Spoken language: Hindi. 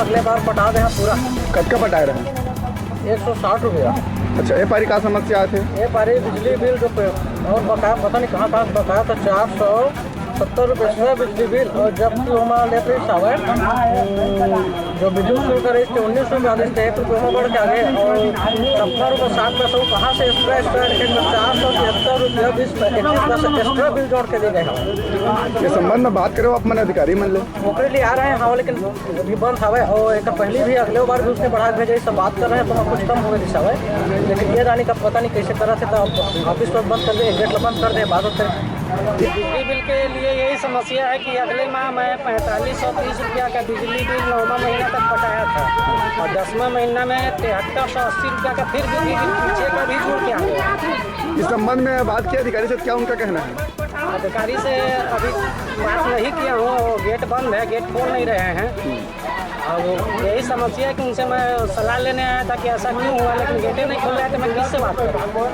अगले बार पटा दें पूरा। कब का पटाए रहे? 160 रुपया। अच्छा, ये पारी का समस्या आए थे? ये पारी बिजली बिल जो और बकाया पता नहीं कहाँ बकाया था 470 रुपये से बिजली बिल। और जबकि हमारा लेते सावे जो विद्युत शुल्क रही थी 1942 थे, 1 रुपये बढ़ के आगे और 70 रुपये 60 पैसा कहाँ से एक्स्ट्रा 473 रुपया 20 पैसा एक्स्ट्रा बिल जोड़ के दे गए हम। ये संबंध में बात करो आप मन अधिकारी मन ले ओकरे लिए आ रहे हैं। हाँ, लेकिन अभी बंद हवे और एक पहले भी अगले बार भी उसने बढ़ा के भेजे, सब बात कर रहे हैं तो हम कुछ कम हो गए दिशा। लेकिन ये रानी का पता नहीं कैसे करा थे, तो ऑफिस पर बंद कर दे, गेट बंद कर दे, बात होते हैं। बिजली बिल के लिए यही समस्या है कि अगले माह मैं 4530 रुपया का बिजली बिल 9वां महीना तक पटाया था और 10वां महीना में 7380 रुपया का फिर बिजली बिल पीछे का भी जुड़ के आ गया। इस संबंध में बात की अधिकारी से, क्या उनका कहना है? अधिकारी से अभी बात नहीं किया हूँ, वो गेट बंद है, गेट खोल नहीं रहे हैं और यही समस्या है कि उनसे मैं सलाह लेने आया था कि ऐसा क्यों हुआ, लेकिन गेटें नहीं खोल रहे थे, मैं किससे बात करूँ।